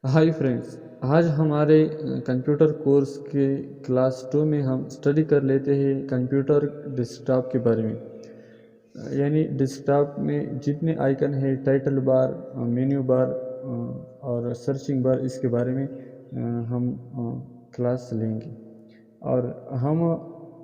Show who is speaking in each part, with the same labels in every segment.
Speaker 1: Hi friends. आज हमारे computer course के क्लास 2 में हम स्टडी कर लेते हैं कंप्यूटर डेस्कटॉप के बारे में। यानी डेस्कटॉप में जितने आइकन है, टाइटल बार, मेन्यू बार और सर्चिंग बार, इसके बारे में हम क्लास लेंगे। और हम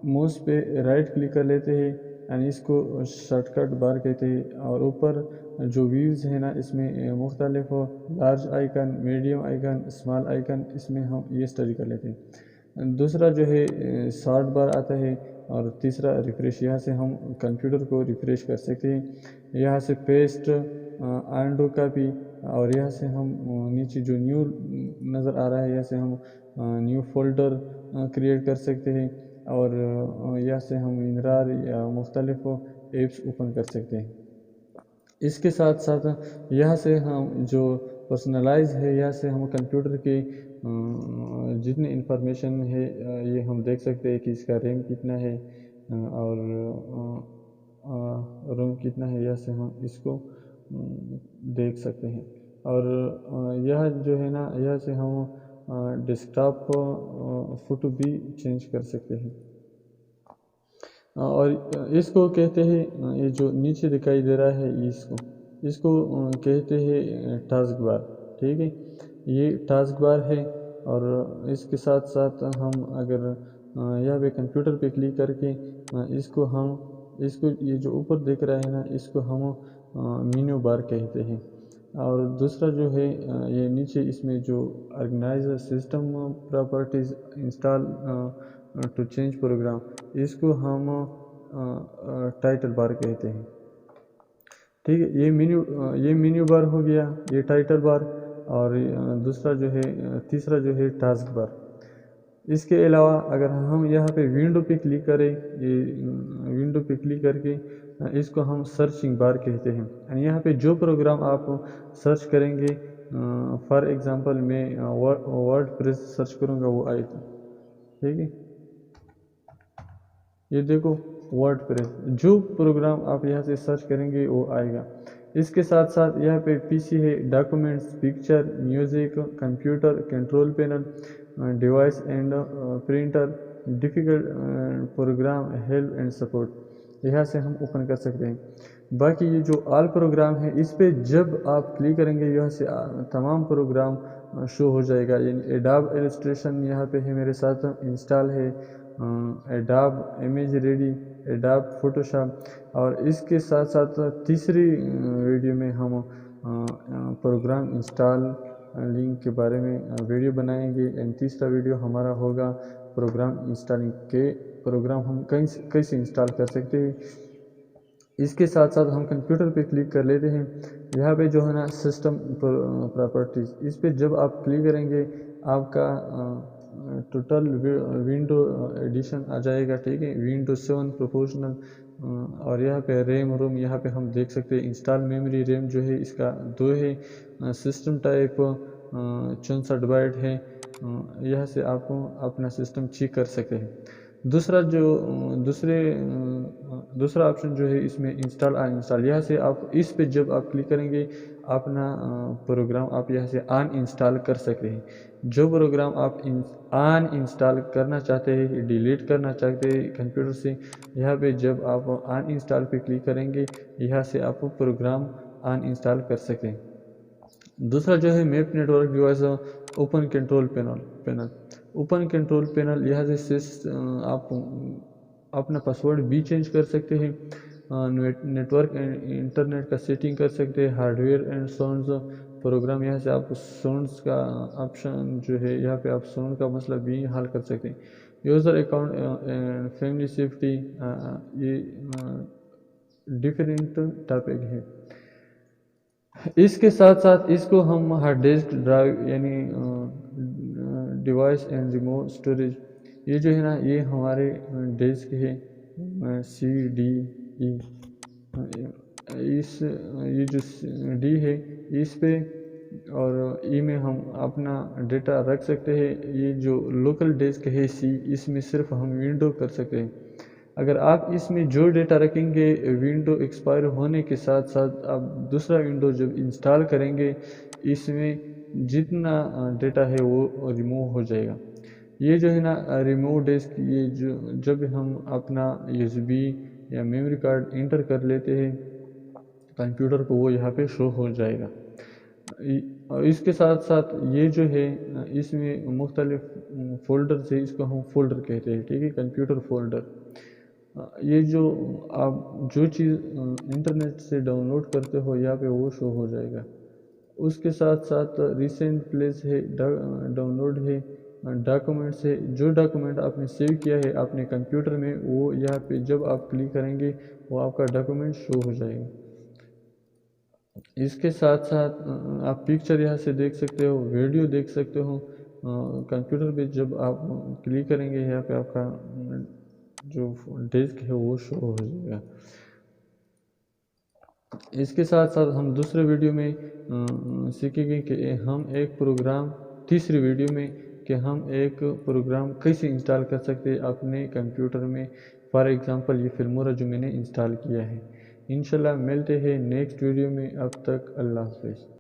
Speaker 1: माउस पे राइट क्लिक कर लेते हैं यानी इसको शॉर्टकट बार कहते हैं। और ऊपर जो व्यूज़ है ना, इसमें मुख्तलिफ large icon, medium icon, small icon, इसमें हम ये स्टडी कर लेते हैं। दूसरा जो है शॉर्ट बार आता है। और तीसरा रिफ्रेश, यहाँ से हम कंप्यूटर को रिफ्रेश कर सकते हैं। यहाँ से पेस्ट, अंडू कॉपी, और यहाँ से हम नीचे जो न्यू नज़र आ रहा है, यहाँ से हम न्यू फोल्डर क्रिएट कर सकते हैं। और यहाँ से हम इनरार या मुख्तलिफ एप्स ओपन कर सकते हैं। इसके साथ साथ यहाँ से हम जो पर्सनलाइज है, यहाँ से हम कंप्यूटर के जितनी इंफॉर्मेशन है ये हम देख सकते हैं कि इसका रैम कितना है और रोम कितना है। यहाँ से हम इसको देख सकते हैं। और यह जो है ना, यह से हम डेस्कटॉप फोटो भी चेंज कर सकते हैं। और इसको कहते हैं, ये जो नीचे दिखाई दे रहा है, इसको कहते हैं टास्क बार। ठीक है, ये टास्क बार है। और इसके साथ साथ हम अगर यहाँ पे कंप्यूटर पे क्लिक करके इसको ये जो ऊपर दिख रहा है ना, इसको हम मेन्यू बार कहते हैं। और दूसरा जो है ये नीचे इसमें जो organise system properties install to change program, इसको हम टाइटल बार कहते हैं। ठीक है, ये मेन्यू बार हो गया, ये टाइटल बार। और दूसरा जो है तीसरा जो है टास्क बार। इसके अलावा अगर हम यहाँ पे विंडो पे क्लिक करें, ये विंडो पे क्लिक करके इसको हम सर्चिंग बार कहते हैं। यानी यहाँ पे जो प्रोग्राम आप सर्च करेंगे, फॉर एग्जांपल मैं वर्डप्रेस सर्च करूँगा, वो आएगा। ठीक है, ये देखो वर्डप्रेस, जो प्रोग्राम आप यहाँ से सर्च करेंगे वो आएगा। इसके साथ साथ यहाँ पे पीसी है, documents, picture, music, computer, control panel, device and printer, difficult program, help and support, यहाँ से हम ओपन कर सकते हैं। बाकी ये जो ऑल प्रोग्राम है, इस पे जब आप क्लिक करेंगे यहाँ से तमाम प्रोग्राम शो हो जाएगा। यानी एडोब इलस्ट्रेशन यहाँ पे है, मेरे साथ इंस्टॉल है, adobe image ready, adobe Photoshop. और इसके साथ साथ तीसरी वीडियो में हम प्रोग्राम इंस्टॉल लिंक के बारे में वीडियो बनाएंगे। एंड तीसरा वीडियो हमारा होगा प्रोग्राम इंस्टॉलिंग के, प्रोग्राम हम कैसे इंस्टॉल कर सकते हैं। इसके साथ साथ हम कंप्यूटर पे क्लिक कर लेते हैं। यहाँ पे जो है ना सिस्टम प्रॉपर्टीज़, इस पे जब आप क्लिक करेंगे आपका टोटल विंडो एडिशन आ जाएगा। ठीक है, विंडो 7 प्रोपोर्शनल। और यहाँ पे रैम रोम, यहाँ पे हम देख सकते हैं इंस्टॉल मेमोरी रैम जो है इसका 2 है। सिस्टम टाइप 64 बाइट है। यहाँ से आप अपना सिस्टम चेक कर सकते हैं। दूसरा ऑप्शन जो है इसमें इंस्टॉल अनइंस्टॉल, यहाँ से आप इस पे जब आप क्लिक करेंगे अपना प्रोग्राम आप यहाँ से अन इंस्टॉल कर सकते हैं। जो प्रोग्राम आप अन इंस्टॉल करना चाहते हैं, डिलीट करना चाहते हैं कंप्यूटर से, यहाँ पे जब आप अन इंस्टॉल पे क्लिक करेंगे, यहाँ से आप प्रोग्राम अन इंस्टॉल कर सकते हैं। दूसरा जो है map network device open control panel. Open control panel, यहाँ से आप अपना पासवर्ड भी चेंज कर सकते हैं, नेटवर्क एंड इंटरनेट का सेटिंग कर सकते हैं, हार्डवेयर एंड साउंड्स प्रोग्राम, यहाँ से आप साउंड्स का ऑप्शन जो है, यहाँ पे आप साउंड का मसला भी हल कर सकते हैं। User account and family safety, ये डिफरेंट टॉपिक है। इसके साथ साथ इसको हम हार्ड डिस्क ड्राइव यानी डिवाइस एंड रिमोट स्टोरेज, ये जो है ना, ये हमारे डिस्क है CDE। ये जो D है इस पे और E में हम अपना डेटा रख सकते हैं। ये जो लोकल डिस्क है C, इसमें सिर्फ हम विंडो कर सकते हैं। अगर आप इसमें जो डेटा रखेंगे, विंडो एक्सपायर होने के साथ साथ आप दूसरा विंडो जब इंस्टॉल करेंगे, इसमें जितना डेटा है वो रिमूव हो जाएगा। ये जो है ना रिमूव डिस्क, ये जो जब हम अपना USB या मेमोरी कार्ड इंटर कर लेते हैं कंप्यूटर को, वो यहाँ पे शो हो जाएगा। और इसके साथ साथ ये जो है इसमें मुख्तलिफ फोल्डर से, इसको हम फोल्डर कहते हैं, ठीक है, कंप्यूटर फोल्डर। ये जो आप जो चीज़ इंटरनेट से डाउनलोड करते हो यहाँ पे वो शो हो जाएगा। उसके साथ साथ रिसेंट प्लेस है, डाउनलोड है, डॉक्यूमेंट्स है, जो डॉक्यूमेंट आपने सेव किया है अपने कंप्यूटर में वो यहाँ पे जब आप क्लिक करेंगे वो आपका डॉक्यूमेंट शो हो जाएगा। इसके साथ साथ आप पिक्चर यहाँ से देख सकते हो, वीडियो देख सकते हो। कंप्यूटर पे जब आप क्लिक करेंगे यहाँ पे आपका जो डिस्क है वो शो हो जाएगा। इसके साथ साथ हम दूसरे वीडियो में सीखेंगे कि हम एक प्रोग्राम, तीसरी वीडियो में कि हम एक प्रोग्राम कैसे इंस्टॉल कर सकते हैं अपने कंप्यूटर में। फॉर एग्जांपल ये फिल्मोरा जो मैंने इंस्टॉल किया है। इंशाल्लाह मिलते हैं नेक्स्ट वीडियो में, अब तक अल्लाह हाफ़िज़।